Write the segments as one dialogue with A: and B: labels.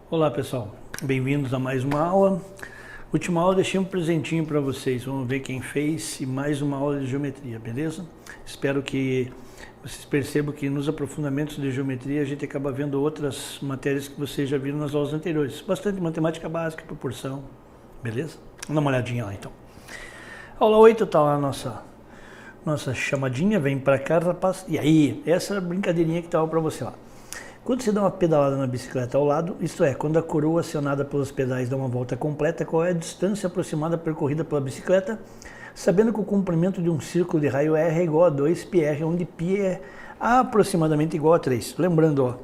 A: Olá pessoal, bem-vindos a mais uma aula. Última aula deixei um presentinho para vocês, vamos ver quem fez e mais uma aula de geometria, beleza? Espero que vocês percebam que nos aprofundamentos de geometria a gente acaba vendo outras matérias que vocês já viram nas aulas anteriores. Bastante matemática básica, proporção, beleza? Vamos dar uma olhadinha lá então. Aula 8 está lá a nossa chamadinha, vem para cá rapaz. E aí, essa brincadeirinha que estava para você lá. Quando você dá uma pedalada na bicicleta ao lado, isto é, quando a coroa acionada pelos pedais dá uma volta completa, qual é a distância aproximada percorrida pela bicicleta, sabendo que o comprimento de um círculo de raio R é igual a 2πr, onde π é aproximadamente igual a 3. Lembrando, ó,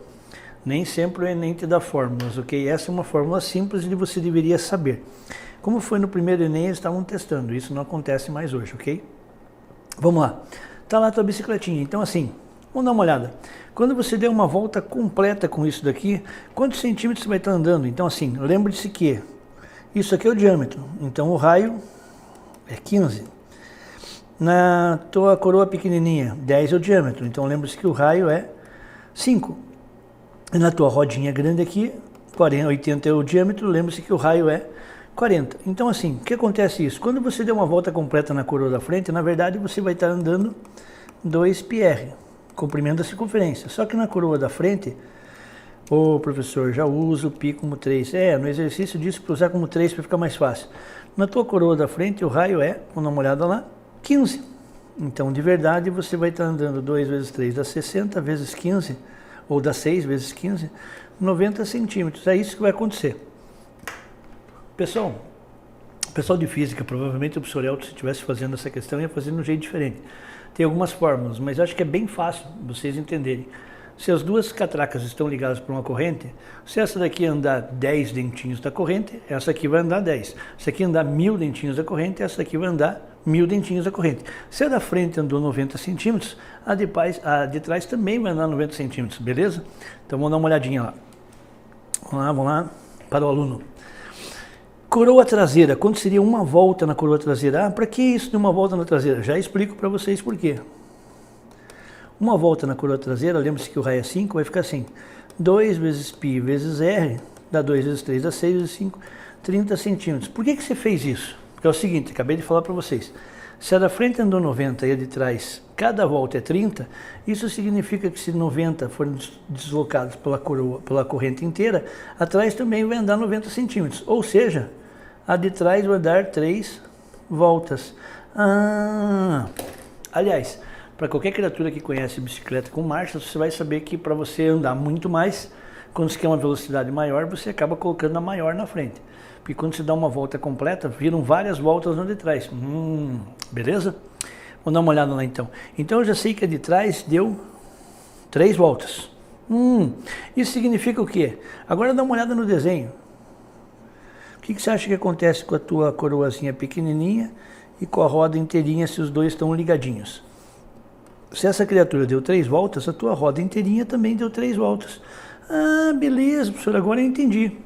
A: nem sempre o Enem te dá fórmulas, ok? Essa é uma fórmula simples e você deveria saber. Como foi no primeiro Enem, eles estavam testando, isso não acontece mais hoje, ok? Vamos lá. Tá lá a tua bicicletinha, então assim, vamos dar uma olhada. Quando você der uma volta completa com isso daqui, quantos centímetros você vai estar andando? Então assim, lembre-se que isso aqui é o diâmetro, então o raio é 15. Na tua coroa pequenininha, 10 é o diâmetro, então lembre-se que o raio é 5. E na tua rodinha grande aqui, 80 é o diâmetro, lembre-se que o raio é 40. Então assim, o que acontece isso? Quando você der uma volta completa na coroa da frente, na verdade você vai estar andando 2πr. Comprimento da circunferência. Só que na coroa da frente, professor, já uso o π como 3. No exercício disse para usar como 3 para ficar mais fácil. Na tua coroa da frente, o raio é, vamos dar uma olhada lá, 15. Então, de verdade, você vai estar andando 2 vezes 3 dá 60, vezes 15, ou dá 6 vezes 15, 90 centímetros. É isso que vai acontecer. Pessoal de física, provavelmente o professor Elton, se estivesse fazendo essa questão, ia fazer de um jeito diferente. Tem algumas fórmulas, mas eu acho que é bem fácil vocês entenderem. Se as duas catracas estão ligadas por uma corrente, se essa daqui andar 10 dentinhos da corrente, essa aqui vai andar 10. Se aqui andar 1000 dentinhos da corrente, essa aqui vai andar 1000 dentinhos da corrente. Se a da frente andou 90 centímetros, a de trás também vai andar 90 centímetros, beleza? Então vamos dar uma olhadinha lá. Vamos lá, para o aluno. Coroa traseira, quanto seria uma volta na coroa traseira? Para que isso de uma volta na traseira? Já explico para vocês por quê. Uma volta na coroa traseira, lembre-se que o raio é 5, vai ficar assim. 2 vezes π vezes r, dá 2 vezes 3, dá 6 vezes 5, 30 centímetros. Por que você fez isso? Porque é o seguinte, acabei de falar para vocês. Se a da frente andou 90 e a de trás, cada volta é 30, isso significa que se 90 forem deslocados pela corrente inteira, atrás também vai andar 90 centímetros. Ou seja, a de trás vai dar 3 voltas. Aliás, para qualquer criatura que conhece bicicleta com marchas, você vai saber que para você andar muito mais, quando você quer uma velocidade maior, você acaba colocando a maior na frente. Porque quando você dá uma volta completa, viram várias voltas no de trás. Beleza? Vamos dar uma olhada lá então. Então eu já sei que a de trás deu 3 voltas. Isso significa o quê? Agora dá uma olhada no desenho. O que você acha que acontece com a tua coroazinha pequenininha e com a roda inteirinha se os dois estão ligadinhos? Se essa criatura deu 3 voltas, a tua roda inteirinha também deu 3 voltas. Beleza, professor, agora eu entendi.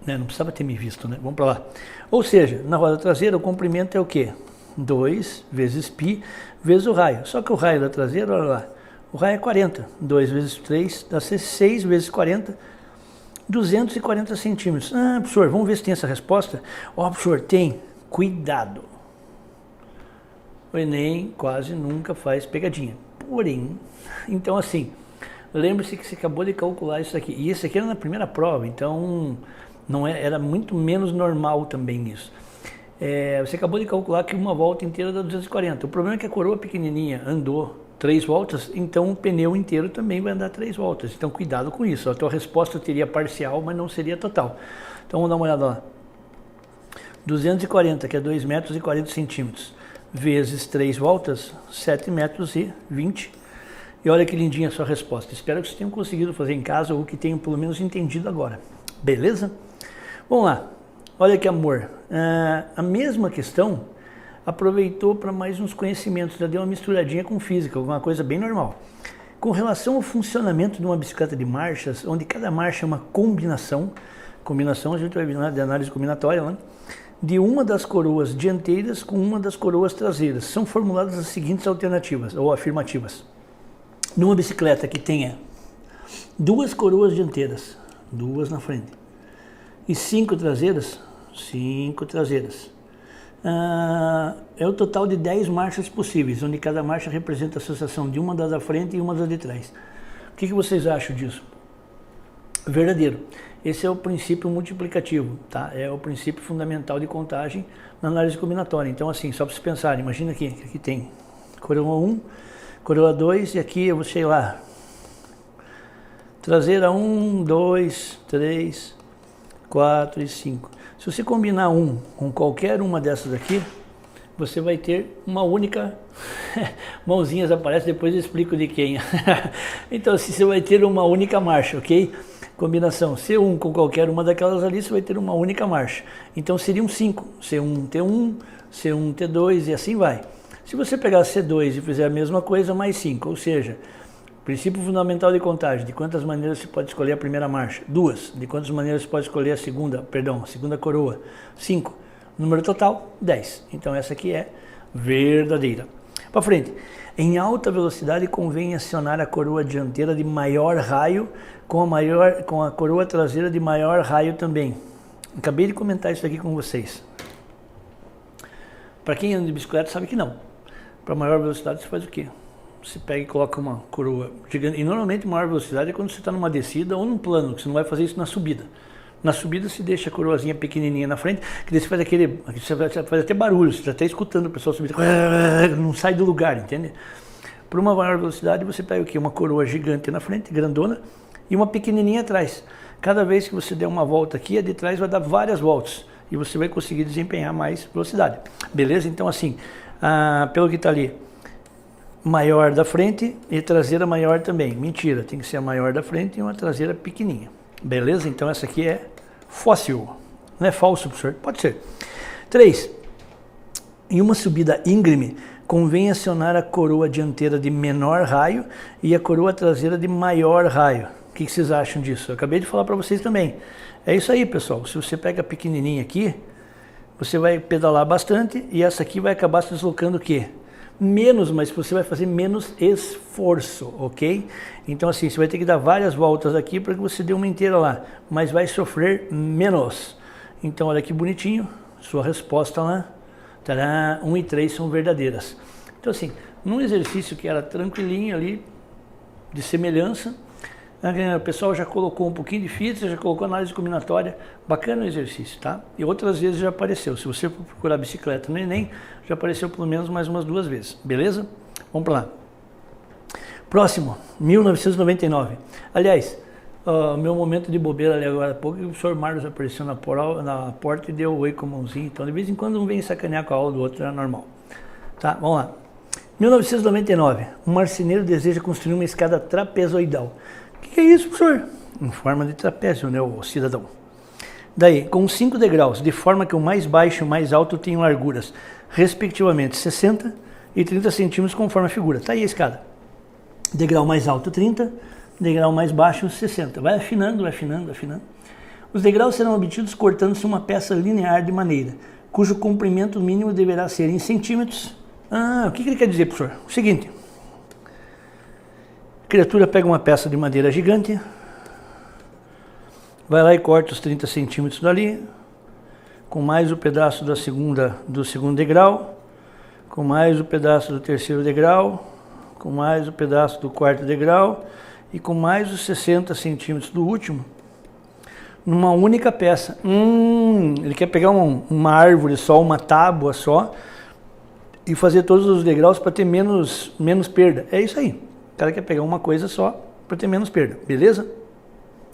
A: Não precisava ter me visto, né? Vamos para lá. Ou seja, na roda traseira o comprimento é o quê? 2 vezes π vezes o raio. Só que o raio da traseira, olha lá, o raio é 40. 2 vezes 3 dá 6 vezes 40, 240 centímetros. Professor, vamos ver se tem essa resposta. Professor, tem. Cuidado. O Enem quase nunca faz pegadinha. Porém, então assim, lembre-se que você acabou de calcular isso aqui. E isso aqui era na primeira prova, então não era muito menos normal também isso. Você acabou de calcular que uma volta inteira dá 240. O problema é que a coroa pequenininha andou 3 voltas, então o pneu inteiro também vai andar 3 voltas. Então cuidado com isso. A tua resposta teria parcial, mas não seria total. Então vamos dar uma olhada lá. 240, que é 2 metros e 40 centímetros, vezes 3 voltas, 7 metros e 20. E olha que lindinha a sua resposta. Espero que vocês tenham conseguido fazer em casa ou que tenham pelo menos entendido agora. Beleza? Vamos lá. Olha que amor. A mesma questão aproveitou para mais uns conhecimentos, já deu uma misturadinha com física, alguma coisa bem normal. Com relação ao funcionamento de uma bicicleta de marchas, onde cada marcha é uma combinação a gente vai ver de análise combinatória, né? De uma das coroas dianteiras com uma das coroas traseiras. São formuladas as seguintes alternativas, ou afirmativas. Numa bicicleta que tenha 2 coroas dianteiras, 2 na frente. E 5 traseiras? 5 traseiras. É o total de 10 marchas possíveis, onde cada marcha representa a associação de uma da frente e uma da de trás. O que vocês acham disso? Verdadeiro. Esse é o princípio multiplicativo, tá? É o princípio fundamental de contagem na análise combinatória. Então, assim, só para vocês pensarem, imagina aqui, que aqui tem coroa 1, coroa 2 e aqui eu vou, sei lá, traseira 1, 2, 3, 4 e 5. Se você combinar 1 com qualquer uma dessas aqui, você vai ter uma única... Mãozinhas aparecem, depois eu explico de quem. Então, assim, você vai ter uma única marcha, ok? Combinação C1 com qualquer uma daquelas ali, você vai ter uma única marcha. Então seriam 5, C1, T1, C1, T2 e assim vai. Se você pegar C2 e fizer a mesma coisa, mais 5, ou seja, princípio fundamental de contagem, de quantas maneiras você pode escolher a primeira marcha? 2. De quantas maneiras você pode escolher a segunda coroa? 5. Número total, 10. Então essa aqui é verdadeira. Para frente. Em alta velocidade convém acionar a coroa dianteira de maior raio com a coroa traseira de maior raio também. Acabei de comentar isso aqui com vocês. Para quem anda de bicicleta sabe que não. Para maior velocidade você faz o quê? Você pega e coloca uma coroa gigante. E normalmente maior velocidade é quando você está numa descida ou num plano, que você não vai fazer isso na subida. Na subida se deixa a coroazinha pequenininha na frente, que daí você faz aquele, você faz até barulho, você está até escutando o pessoal subir, não sai do lugar, entende? Para uma maior velocidade você pega o quê? Uma coroa gigante na frente, grandona, e uma pequenininha atrás. Cada vez que você der uma volta aqui, a de trás vai dar várias voltas, e você vai conseguir desempenhar mais velocidade. Beleza? Então assim, pelo que está ali, maior da frente e traseira maior também. Mentira, tem que ser a maior da frente e uma traseira pequenininha. Beleza? Então essa aqui é fóssil. Não é falso, professor? Pode ser. 3. Em uma subida íngreme, convém acionar a coroa dianteira de menor raio e a coroa traseira de maior raio. O que vocês acham disso? Eu acabei de falar para vocês também. É isso aí, pessoal. Se você pega a pequenininha aqui, você vai pedalar bastante e essa aqui vai acabar se deslocando o quê? Menos, mas você vai fazer menos esforço, ok? Então assim, você vai ter que dar várias voltas aqui para que você dê uma inteira lá, mas vai sofrer menos. Então olha que bonitinho, sua resposta lá, tadá, 1 e 3 são verdadeiras. Então assim, num exercício que era tranquilinho ali, de semelhança, o pessoal já colocou um pouquinho de física, já colocou análise combinatória, bacana o exercício, tá? E outras vezes já apareceu, se você for procurar bicicleta no Enem, já apareceu pelo menos mais umas 2 vezes, beleza? Vamos para lá. Próximo, 1999. Aliás, meu momento de bobeira ali agora há pouco, o professor Marlos apareceu na porta e deu oi com a mãozinha, então de vez em quando um vem sacanear com a aula do outro, é normal. Tá, vamos lá. 1999, um marceneiro deseja construir uma escada trapezoidal. O que é isso, professor? Em forma de trapézio, né, o cidadão. Daí, com 5 degraus, de forma que o mais baixo e o mais alto tenham larguras, respectivamente 60 e 30 centímetros, conforme a figura. Está aí a escada. Degrau mais alto, 30, degrau mais baixo, 60. Vai afinando, vai afinando, vai afinando. Os degraus serão obtidos cortando-se uma peça linear de maneira, cujo comprimento mínimo deverá ser em centímetros. O que ele quer dizer, professor? O seguinte. A criatura pega uma peça de madeira gigante, vai lá e corta os 30 centímetros dali, com mais o pedaço do segundo degrau, com mais o pedaço do terceiro degrau, com mais o pedaço do quarto degrau e com mais os 60 centímetros do último, numa única peça. Ele quer pegar uma árvore só, uma tábua só, e fazer todos os degraus para ter menos perda. É isso aí. O cara quer pegar uma coisa só para ter menos perda, beleza?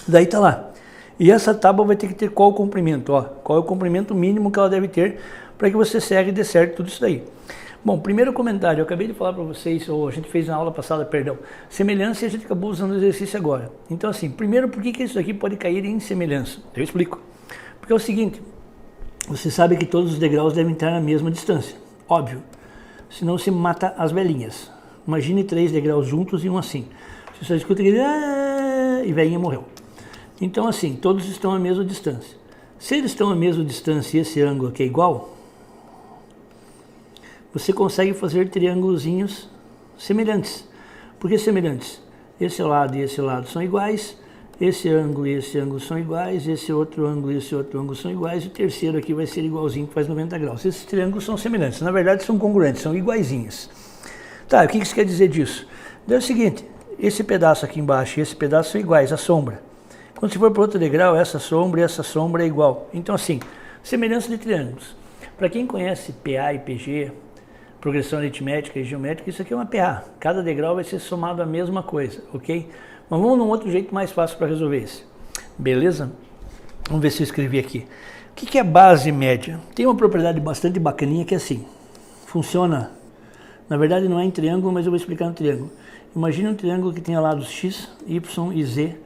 A: Daí tá lá. E essa tábua vai ter que ter qual o comprimento? Qual é o comprimento mínimo que ela deve ter para que você segue e dê certo tudo isso daí. Bom, primeiro comentário, eu acabei de falar para vocês, ou a gente fez na aula passada, perdão, semelhança e a gente acabou usando o exercício agora. Então assim, primeiro, por que isso aqui pode cair em semelhança? Eu explico. Porque é o seguinte, você sabe que todos os degraus devem estar na mesma distância, óbvio, senão se mata as velhinhas. Imagine 3 degraus juntos e um assim. Você só escuta aquele e velhinha morreu. Então assim, todos estão à mesma distância. Se eles estão à mesma distância e esse ângulo aqui é igual, você consegue fazer triângulozinhos semelhantes. Por que semelhantes? Esse lado e esse lado são iguais, esse ângulo e esse ângulo são iguais, esse outro ângulo e esse outro ângulo são iguais, e o terceiro aqui vai ser igualzinho, que faz 90 graus. Esses triângulos são semelhantes, na verdade são congruentes, são iguaizinhos. Tá, o que isso quer dizer disso? É o seguinte, esse pedaço aqui embaixo e esse pedaço são iguais, a sombra. Quando você for para outro degrau, essa sombra e essa sombra é igual. Então assim, semelhança de triângulos. Para quem conhece PA e PG, progressão aritmética e geométrica, isso aqui é uma PA. Cada degrau vai ser somado a mesma coisa, ok? Mas vamos num outro jeito mais fácil para resolver isso. Beleza? Vamos ver se eu escrevi aqui. O que é base média? Tem uma propriedade bastante bacaninha que é assim. Funciona, na verdade não é em triângulo, mas eu vou explicar no triângulo. Imagine um triângulo que tenha lados x, y e z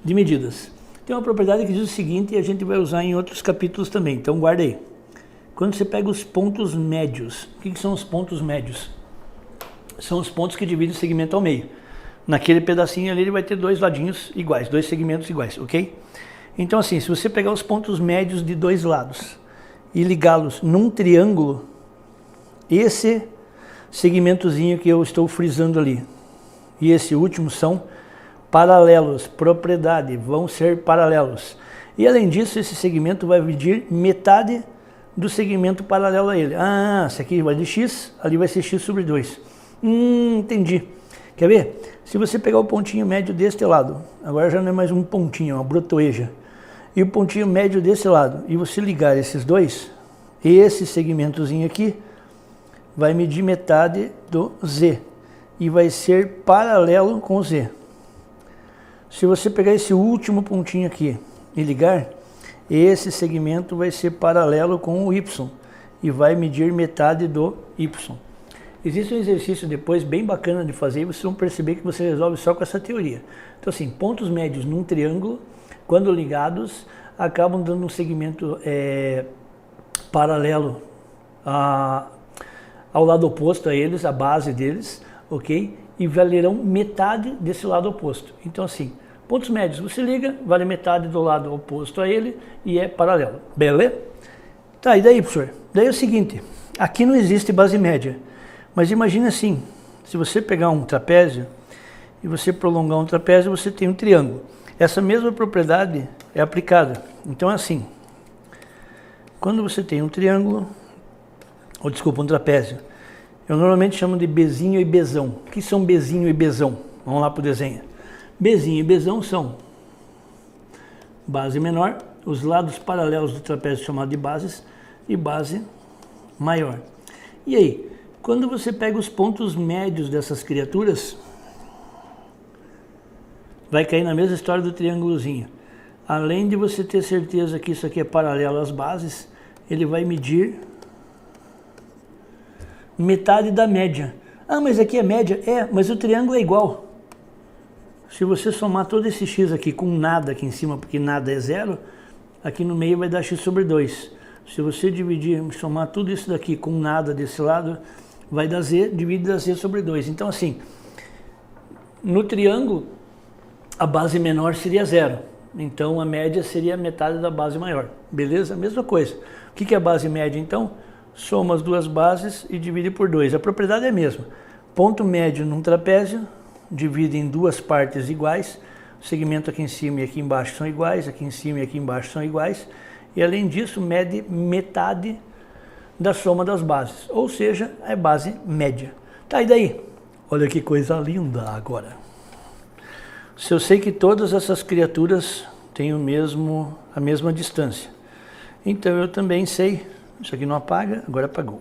A: de medidas. Tem uma propriedade que diz o seguinte, e a gente vai usar em outros capítulos também, então guarda aí. Quando você pega os pontos médios, o que são os pontos médios? São os pontos que dividem o segmento ao meio. Naquele pedacinho ali ele vai ter dois ladinhos iguais, dois segmentos iguais, ok? Então assim, se você pegar os pontos médios de dois lados e ligá-los num triângulo, esse segmentozinho que eu estou frisando ali e esse último são paralelos, propriedade, vão ser paralelos. E além disso, esse segmento vai dividir metade do segmento paralelo a ele. Ah, esse aqui vai de x, ali vai ser x sobre 2. Entendi. Quer ver? Se você pegar o pontinho médio deste lado, agora já não é mais um pontinho, é uma brotoeja, e o pontinho médio desse lado, e você ligar esses dois, esse segmentozinho aqui vai medir metade do z, e vai ser paralelo com o z. Se você pegar esse último pontinho aqui e ligar, esse segmento vai ser paralelo com o y e vai medir metade do y. Existe um exercício depois bem bacana de fazer e vocês vão perceber que você resolve só com essa teoria. Então assim, pontos médios num triângulo, quando ligados, acabam dando um segmento paralelo ao lado oposto a eles, a base deles, ok? E valerão metade desse lado oposto. Então assim, pontos médios você liga, vale metade do lado oposto a ele e é paralelo. Beleza? Tá, e daí, professor? Daí é o seguinte, aqui não existe base média, mas imagina assim, se você pegar um trapézio e você prolongar um trapézio, você tem um triângulo. Essa mesma propriedade é aplicada. Então é assim, quando você tem um triângulo, ou desculpa, um trapézio, eu normalmente chamo de Bzinho e Bzão. O que são Bzinho e Bzão? Vamos lá para o desenho. Bzinho e Bzão são base menor, os lados paralelos do trapézio chamado de bases, e base maior. E aí, quando você pega os pontos médios dessas criaturas, vai cair na mesma história do triângulozinho. Além de você ter certeza que isso aqui é paralelo às bases, ele vai medir metade da média. Ah, mas aqui é média? É, mas o triângulo é igual. Se você somar todo esse x aqui com nada aqui em cima, porque nada é zero, aqui no meio vai dar x sobre 2. Se você dividir, somar tudo isso daqui com nada desse lado, vai dar z, divide a z sobre 2. Então assim, no triângulo, a base menor seria zero. Então a média seria metade da base maior. Beleza? Mesma coisa. O que é a base média então? Soma as duas bases e divide por 2. A propriedade é a mesma. Ponto médio num trapézio, divide em duas partes iguais. O segmento aqui em cima e aqui embaixo são iguais, aqui em cima e aqui embaixo são iguais. E além disso, mede metade da soma das bases. Ou seja, é base média. Tá, e daí? Olha que coisa linda agora. Se eu sei que todas essas criaturas têm a mesma distância, então eu também sei, isso aqui não apaga, agora apagou.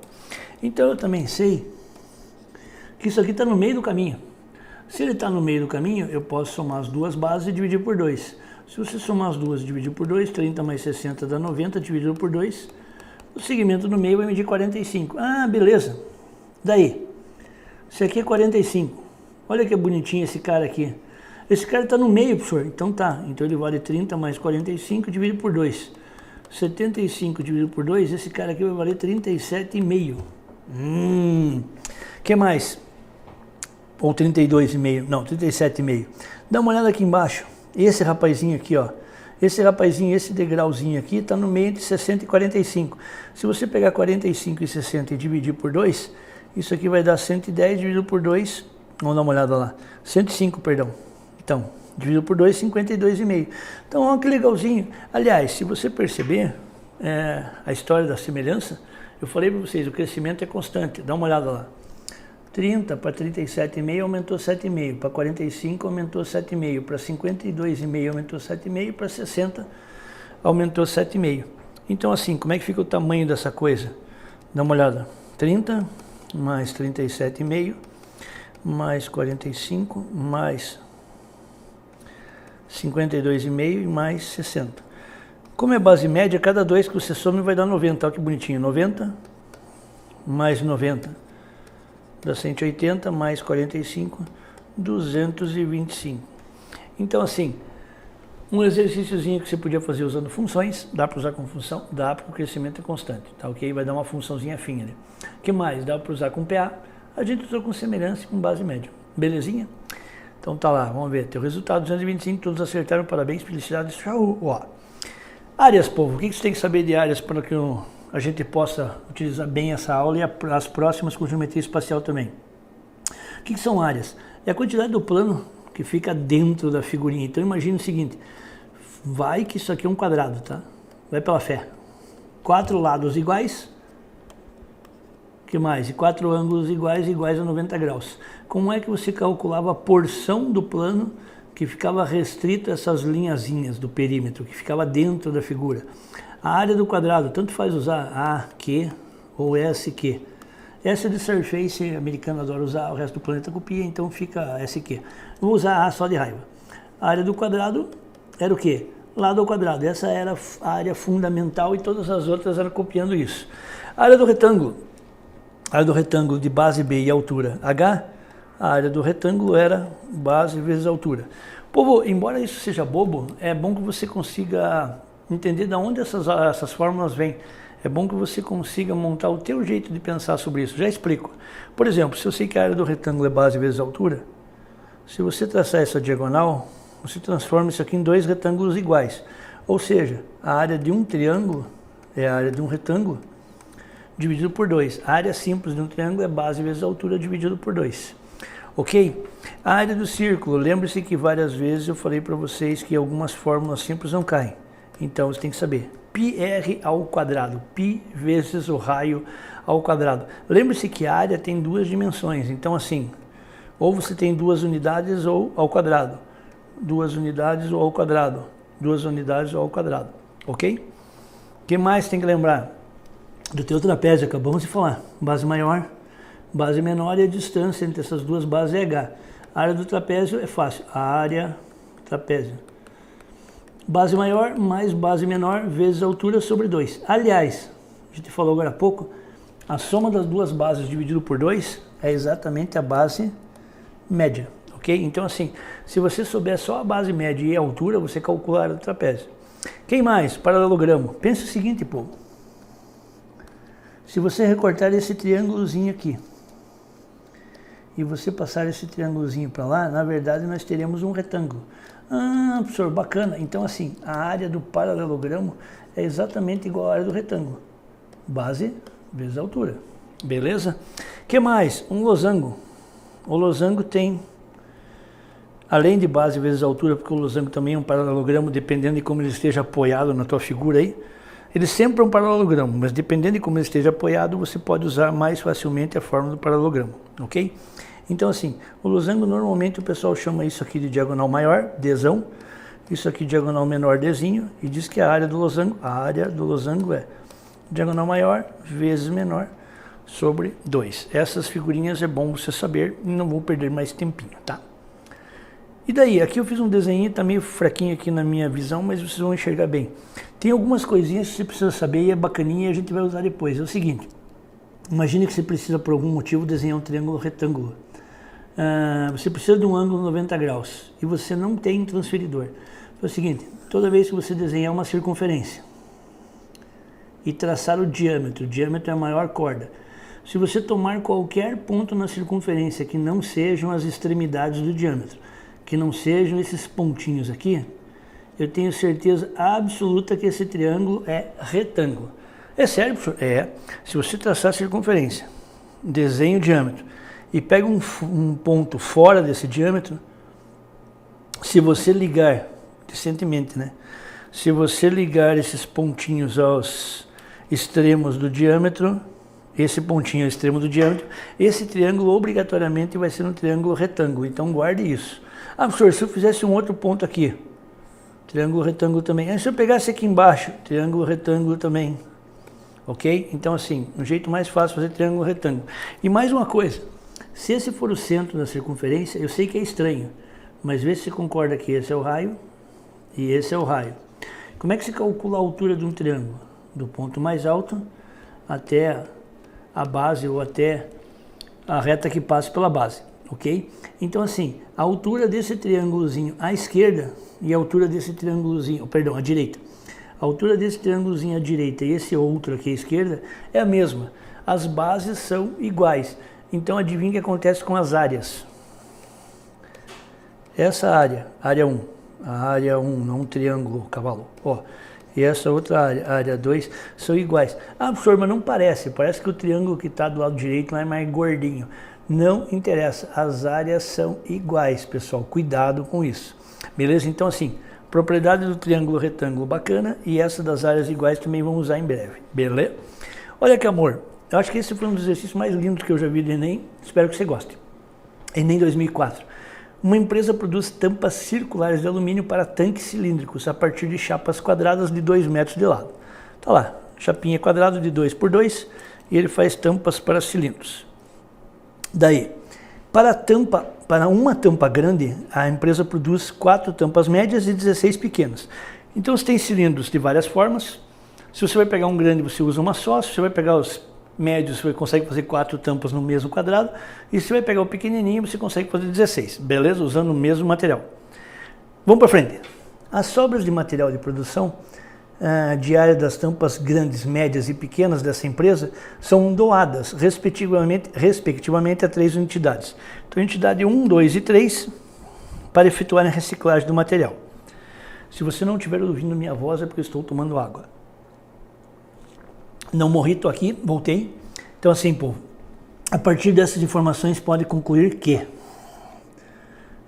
A: Então eu também sei que isso aqui está no meio do caminho. Se ele está no meio do caminho, eu posso somar as duas bases e dividir por 2. Se você somar as duas e dividir por 2, 30 mais 60 dá 90, dividido por 2, o segmento no meio vai medir 45. Ah, beleza. Daí, esse aqui é 45. Olha que bonitinho esse cara aqui. Esse cara está no meio, professor. Então tá. Então ele vale 30 mais 45 dividido por 2. 75 dividido por 2, esse cara aqui vai valer 37,5. Que mais? Ou 32,5. Não, 37,5. Dá uma olhada aqui embaixo. Esse rapazinho aqui, ó. Esse rapazinho, esse degrauzinho aqui, está no meio de 60 e 45. Se você pegar 45 e 60 e dividir por 2, isso aqui vai dar 110 dividido por 2. Vamos dar uma olhada lá. 105, perdão. Então, dividido por 2, 52,5. Então, olha que legalzinho. Aliás, se você perceber a história da semelhança, eu falei para vocês, o crescimento é constante. Dá uma olhada lá. 30 para 37,5 aumentou 7,5, para 45 aumentou 7,5, para 52,5 aumentou 7,5, para 60 aumentou 7,5. Então assim, como é que fica o tamanho dessa coisa? Dá uma olhada. 30 mais 37,5 mais 45 mais 52,5 e mais 60. Como é base média, cada 2 que você soma vai dar 90. Olha que bonitinho. 90 mais 90 dá 180 mais 45, 225. Então assim, um exercíciozinho que você podia fazer usando funções, dá para usar com função? Dá, porque o crescimento é constante, tá ok? Vai dar uma funçãozinha fina ali. O que mais? Dá para usar com PA, a gente usou com semelhança e com base média. Belezinha? Então tá lá, vamos ver. Teu resultado 225, todos acertaram, parabéns, felicidades, tchau. Ó. Áreas, povo, o que você tem que saber de áreas para que a gente possa utilizar bem essa aula e as próximas com geometria espacial também? O que são áreas? É a quantidade do plano que fica dentro da figurinha. Então imagine o seguinte, vai que isso aqui é um quadrado, tá? Vai pela fé. 4 lados iguais, que mais? E 4 ângulos iguais a 90 graus. Como é que você calculava a porção do plano que ficava restrita a essas linhazinhas do perímetro, que ficava dentro da figura? A área do quadrado, tanto faz usar AQ ou SQ. Essa de surface, americano adora usar, o resto do planeta copia, então fica SQ. Vou usar A só de raiva. A área do quadrado era o quê? Lado ao quadrado. Essa era a área fundamental e todas as outras eram copiando isso. A área do retângulo. A área do retângulo de base B e altura H. A área do retângulo era base vezes altura. Povo, embora isso seja bobo, é bom que você consiga entender de onde essas fórmulas vêm. É bom que você consiga montar o teu jeito de pensar sobre isso. Já explico. Por exemplo, se eu sei que a área do retângulo é base vezes altura, se você traçar essa diagonal, você transforma isso aqui em 2 retângulos iguais. Ou seja, a área de um triângulo é a área de um retângulo dividido por 2. A área simples de um triângulo é base vezes altura dividido por 2. Ok? A área do círculo, lembre-se que várias vezes eu falei para vocês que algumas fórmulas simples não caem. Então você tem que saber. πr ao quadrado, π vezes o raio ao quadrado. Lembre-se que a área tem 2 dimensões, então assim, ou você tem 2 unidades ou ao quadrado, 2 unidades ou ao quadrado, 2 unidades ou ao quadrado, ok? O que mais tem que lembrar? Do teu trapézio, acabamos de falar, base maior, base menor e a distância entre essas duas bases é h. A área do trapézio é fácil, a área trapézio. Base maior mais base menor vezes a altura sobre 2. Aliás, a gente falou agora há pouco, a soma das duas bases dividido por 2 é exatamente a base média, ok? Então assim, se você souber só a base média e a altura, você calcula a área do trapézio. Quem mais? Paralelogramo. Pensa o seguinte, povo. Se você recortar esse triângulozinho aqui, e você passar esse triângulozinho para lá, na verdade nós teremos um retângulo. Ah, professor, bacana. Então assim, a área do paralelogramo é exatamente igual à área do retângulo. Base vezes a altura. Beleza? O que mais? Um losango. O losango tem, além de base vezes a altura, porque o losango também é um paralelogramo, dependendo de como ele esteja apoiado na tua figura aí. Ele sempre é um paralelogramo, mas dependendo de como ele esteja apoiado, você pode usar mais facilmente a forma do paralelogramo, ok? Então assim, o losango normalmente o pessoal chama isso aqui de diagonal maior, Dzão, isso aqui diagonal menor, Dzinho, e diz que a área do losango é diagonal maior vezes menor sobre 2. Essas figurinhas é bom você saber e não vou perder mais tempinho, tá? E daí, aqui eu fiz um desenho, tá meio fraquinho aqui na minha visão, mas vocês vão enxergar bem. Tem algumas coisinhas que você precisa saber e é bacaninha e a gente vai usar depois. É o seguinte, imagine que você precisa por algum motivo desenhar um triângulo retângulo. Você precisa de um ângulo 90 graus e você não tem transferidor. É o seguinte, toda vez que você desenhar uma circunferência e traçar o diâmetro é a maior corda. Se você tomar qualquer ponto na circunferência que não sejam as extremidades do diâmetro, que não sejam esses pontinhos aqui, eu tenho certeza absoluta que esse triângulo é retângulo. É sério, professor? É. Se você traçar a circunferência, desenha o diâmetro e pega um ponto fora desse diâmetro, se você ligar, decentemente, né? Se você ligar esses pontinhos aos extremos do diâmetro, esse pontinho é o extremo do diâmetro, esse triângulo obrigatoriamente vai ser um triângulo retângulo, então guarde isso. Ah, professor, se eu fizesse um outro ponto aqui, triângulo retângulo também. Aí se eu pegasse aqui embaixo, triângulo retângulo também, ok? Então assim, um jeito mais fácil de fazer triângulo retângulo. E mais uma coisa, se esse for o centro da circunferência, eu sei que é estranho, mas vê se você concorda que esse é o raio e esse é o raio. Como é que se calcula a altura de um triângulo? Do ponto mais alto até a base ou até a reta que passa pela base, ok? Então assim, a altura desse triângulozinho à esquerda e a altura desse triângulozinho, perdão, à direita. A altura desse triângulozinho à direita e esse outro aqui à esquerda é a mesma. As bases são iguais. Então adivinha o que acontece com as áreas. Essa área, área 1, a área 1, não um triângulo, cavalo, ó. E essa outra área, área 2, são iguais. Ah, professor, mas não parece. Parece que o triângulo que está do lado direito lá é mais gordinho. Não interessa, as áreas são iguais, pessoal. Cuidado com isso. Beleza? Então, assim, propriedade do triângulo retângulo bacana e essa das áreas iguais também vamos usar em breve. Beleza? Olha que amor, eu acho que esse foi um dos exercícios mais lindos que eu já vi do Enem. Espero que você goste. Enem 2004. Uma empresa produz tampas circulares de alumínio para tanques cilíndricos a partir de chapas quadradas de 2 metros de lado. Tá lá, chapinha quadrada de 2 por 2 e ele faz tampas para cilindros. Daí, para uma tampa grande, a empresa produz 4 tampas médias e 16 pequenas. Então você tem cilindros de várias formas. Se você vai pegar um grande, você usa uma só. Se você vai pegar os médios, você consegue fazer 4 tampas no mesmo quadrado. E se vai pegar o pequenininho, você consegue fazer 16, beleza? Usando o mesmo material. Vamos para frente. As sobras de material de produção diária das tampas grandes, médias e pequenas dessa empresa são doadas, respectivamente a 3 entidades. Então, entidade 1, 2 e 3, para efetuar a reciclagem do material. Se você não estiver ouvindo minha voz, é porque eu estou tomando água. Não morri, estou aqui, voltei. Então, assim, povo, a partir dessas informações pode concluir que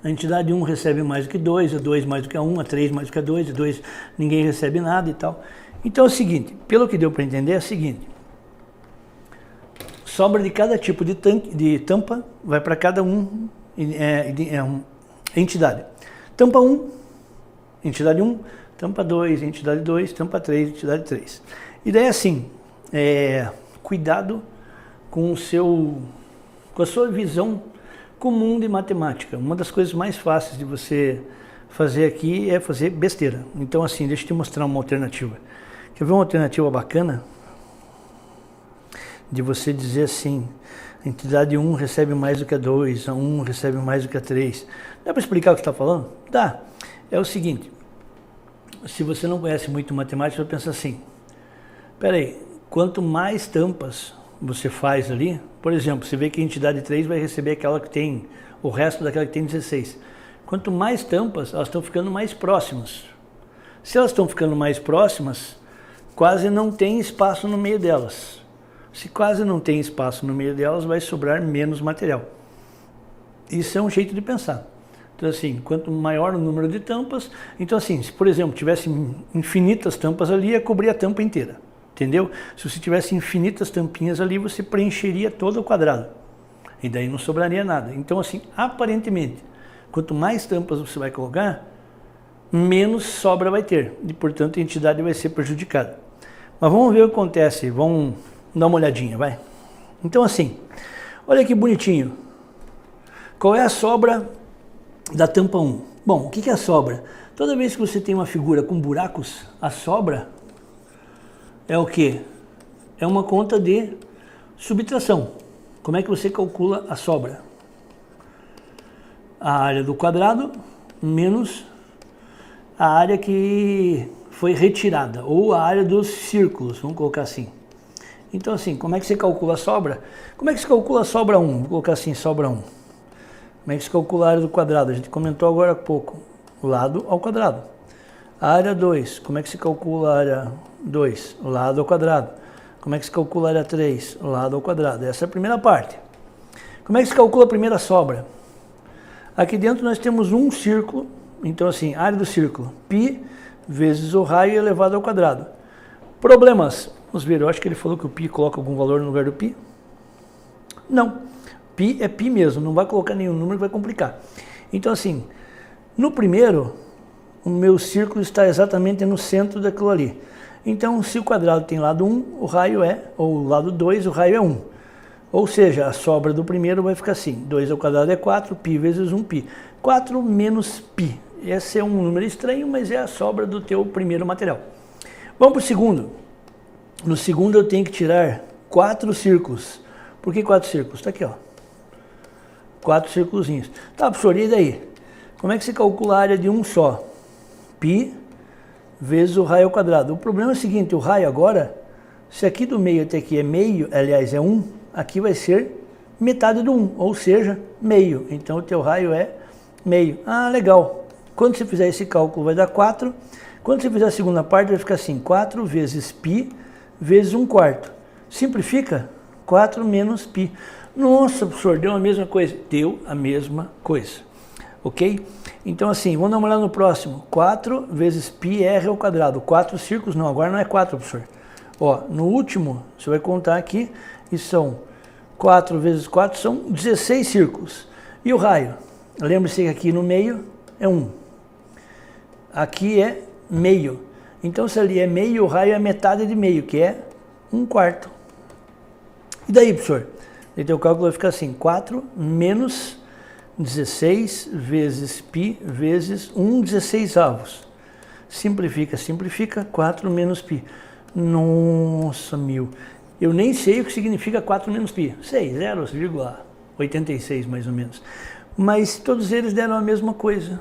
A: a entidade 1 recebe mais do que 2, a 2 mais do que a 1, a 3 mais do que a 2, a 2 ninguém recebe nada e tal. Então é o seguinte, pelo que deu para entender é o seguinte, sobra de cada tipo de tampa vai para cada entidade. Tampa 1, entidade 1, tampa 2, entidade 2, tampa 3, entidade 3. E daí assim, cuidado com a sua visão comum de matemática. Uma das coisas mais fáceis de você fazer aqui é fazer besteira. Então assim, deixa eu te mostrar uma alternativa. Quer ver uma alternativa bacana? De você dizer assim, a entidade 1 recebe mais do que a 2, a 1 recebe mais do que a 3. Dá para explicar o que você está falando? Dá. É o seguinte, se você não conhece muito matemática, você pensa assim, peraí, quanto mais tampas você faz ali, por exemplo, você vê que a entidade 3 vai receber aquela que tem, o resto daquela que tem 16. Quanto mais tampas, elas estão ficando mais próximas. Se elas estão ficando mais próximas, quase não tem espaço no meio delas. Se quase não tem espaço no meio delas, vai sobrar menos material. Isso é um jeito de pensar. Então assim, quanto maior o número de tampas, então assim, se por exemplo tivesse infinitas tampas ali, ia cobrir a tampa inteira. Entendeu? Se você tivesse infinitas tampinhas ali, você preencheria todo o quadrado. E daí não sobraria nada. Então assim, aparentemente, quanto mais tampas você vai colocar, menos sobra vai ter. E portanto a entidade vai ser prejudicada. Mas vamos ver o que acontece. Vamos dar uma olhadinha, vai. Então assim, olha que bonitinho. Qual é a sobra da tampa 1? Bom, o que é a sobra? Toda vez que você tem uma figura com buracos, a sobra é o quê? É uma conta de subtração. Como é que você calcula a sobra? A área do quadrado menos a área que foi retirada, ou a área dos círculos, vamos colocar assim. Então assim, como é que você calcula a sobra? Como é que se calcula a sobra 1? Vou colocar assim, sobra 1. Como é que se calcula a área do quadrado? A gente comentou agora há pouco. O lado ao quadrado. A área 2, como é que se calcula a área 2? O lado ao quadrado. Como é que se calcula a área 3? O lado ao quadrado. Essa é a primeira parte. Como é que se calcula a primeira sobra? Aqui dentro nós temos um círculo Então assim, área do círculo, π vezes o raio elevado ao quadrado. Problemas. Vamos ver, eu acho que ele falou que o π coloca algum valor no lugar do π. Não, π é π mesmo, não vai colocar nenhum número, vai complicar. Então assim, no primeiro, o meu círculo está exatamente no centro daquilo ali. Então, se o quadrado tem lado 1, o raio é, ou lado 2, o raio é 1. Ou seja, a sobra do primeiro vai ficar assim, 2 ao quadrado é 4, π vezes 1π. 4 menos π. Esse é um número estranho, mas é a sobra do teu primeiro material. Vamos para o segundo. No segundo eu tenho que tirar 4 círculos. Por que 4 círculos? Está aqui, ó. 4 círculozinhos. Tá, professor, e daí? Como é que se calcula a área de um só? Π vezes o raio ao quadrado. O problema é o seguinte, o raio agora, se aqui do meio até aqui é meio, aliás é 1, aqui vai ser metade do 1, ou seja, meio. Então o teu raio é meio. Ah, legal. Quando você fizer esse cálculo vai dar 4. Quando você fizer a segunda parte vai ficar assim, 4 vezes π vezes 1/4. Simplifica, 4 menos π. Nossa, professor, deu a mesma coisa. Deu a mesma coisa. Ok? Então assim, vamos dar uma olhada no próximo. 4 vezes πr ao quadrado. 4 círculos, não, agora não é 4, professor. Ó, no último, você vai contar aqui, e são 4 vezes 4, são 16 círculos. E o raio? Lembre-se que aqui no meio é 1. Aqui é meio. Então se ali é meio, o raio é metade de meio, que é 1/4. E daí, professor? Daí teu cálculo vai ficar assim, 4 menos 16 vezes π vezes 1/16. Simplifica, simplifica, 4 menos π. Nossa, meu. Eu nem sei o que significa 4 menos π. Sei, 0,86 mais ou menos. Mas todos eles deram a mesma coisa.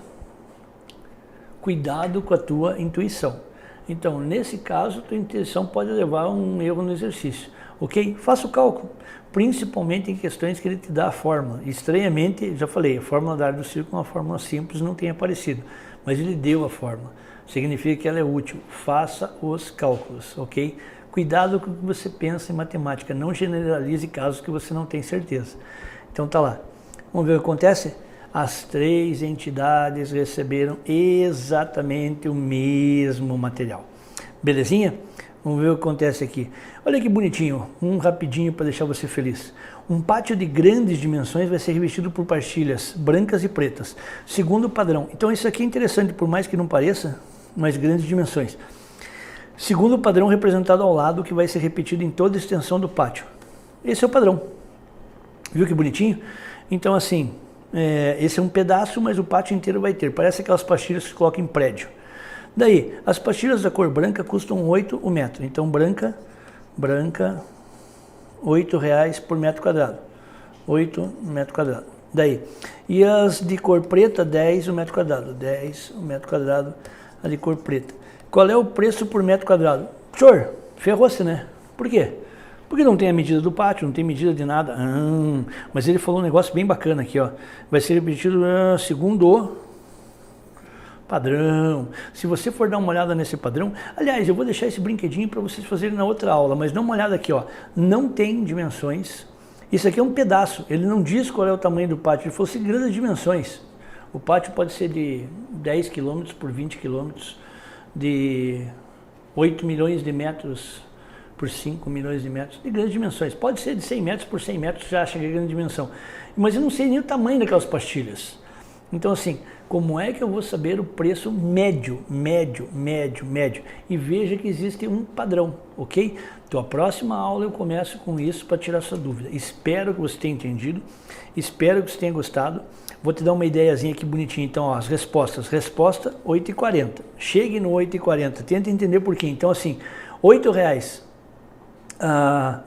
A: Cuidado com a tua intuição. Então, nesse caso, tua intuição pode levar a um erro no exercício. Ok? Faça o cálculo. Principalmente em questões que ele te dá a fórmula. Estranhamente, já falei, a fórmula da área do círculo é uma fórmula simples, não tem aparecido. Mas ele deu a fórmula. Significa que ela é útil. Faça os cálculos, ok? Cuidado com o que você pensa em matemática. Não generalize casos que você não tem certeza. Então tá lá. Vamos ver o que acontece? As 3 entidades receberam exatamente o mesmo material. Belezinha? Vamos ver o que acontece aqui. Olha que bonitinho, um rapidinho para deixar você feliz. Um pátio de grandes dimensões vai ser revestido por pastilhas brancas e pretas, segundo o padrão. Então isso aqui é interessante, por mais que não pareça, mas grandes dimensões. Segundo o padrão representado ao lado, que vai ser repetido em toda a extensão do pátio. Esse é o padrão. Viu que bonitinho? Então assim, esse é um pedaço, mas o pátio inteiro vai ter. Parece aquelas pastilhas que se colocam em prédio. Daí, as pastilhas da cor branca custam 8 o metro. Então, branca, R$8 por metro quadrado. 8 metro quadrado. Daí, e as de cor preta, 10 o metro quadrado. 10 o metro quadrado, a de cor preta. Qual é o preço por metro quadrado? Senhor, ferrou-se, né? Por quê? Porque não tem a medida do pátio, não tem medida de nada. Mas ele falou um negócio bem bacana aqui, ó. Vai ser repetido segundo o padrão. Se você for dar uma olhada nesse padrão, aliás, eu vou deixar esse brinquedinho para vocês fazerem na outra aula, mas dá uma olhada aqui, ó. Não tem dimensões. Isso aqui é um pedaço. Ele não diz qual é o tamanho do pátio. Ele falou assim, grandes dimensões. O pátio pode ser de 10 km por 20 km, de 8 milhões de metros por 5 milhões de metros, de grandes dimensões. Pode ser de 100 metros por 100 metros, já acha que é grande dimensão. Mas eu não sei nem o tamanho daquelas pastilhas. Então assim, como é que eu vou saber o preço médio? E veja que existe um padrão, ok? Então a próxima aula eu começo com isso para tirar sua dúvida. Espero que você tenha entendido, espero que você tenha gostado. Vou te dar uma ideiazinha aqui bonitinha. Então, ó, as respostas. Resposta, 8,40. Chegue no 8,40. Tenta entender por quê. Então assim, R$8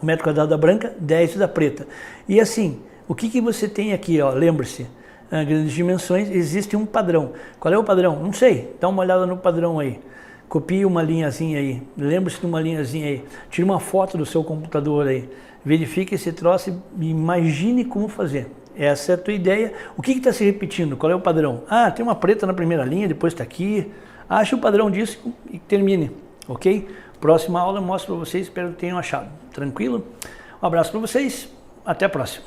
A: o metro quadrado da branca, 10 da preta. E assim, o que você tem aqui, ó? Lembre-se, grandes dimensões, existe um padrão. Qual é o padrão? Não sei, dá uma olhada no padrão aí. Copie uma linhazinha aí, lembre-se de uma linhazinha aí. Tire uma foto do seu computador aí. Verifique esse troço e imagine como fazer. Essa é a tua ideia. O que está se repetindo? Qual é o padrão? Ah, tem uma preta na primeira linha, depois está aqui. Ache o padrão disso e termine, ok? Próxima aula eu mostro para vocês, espero que tenham achado. Tranquilo? Um abraço para vocês, até a próxima.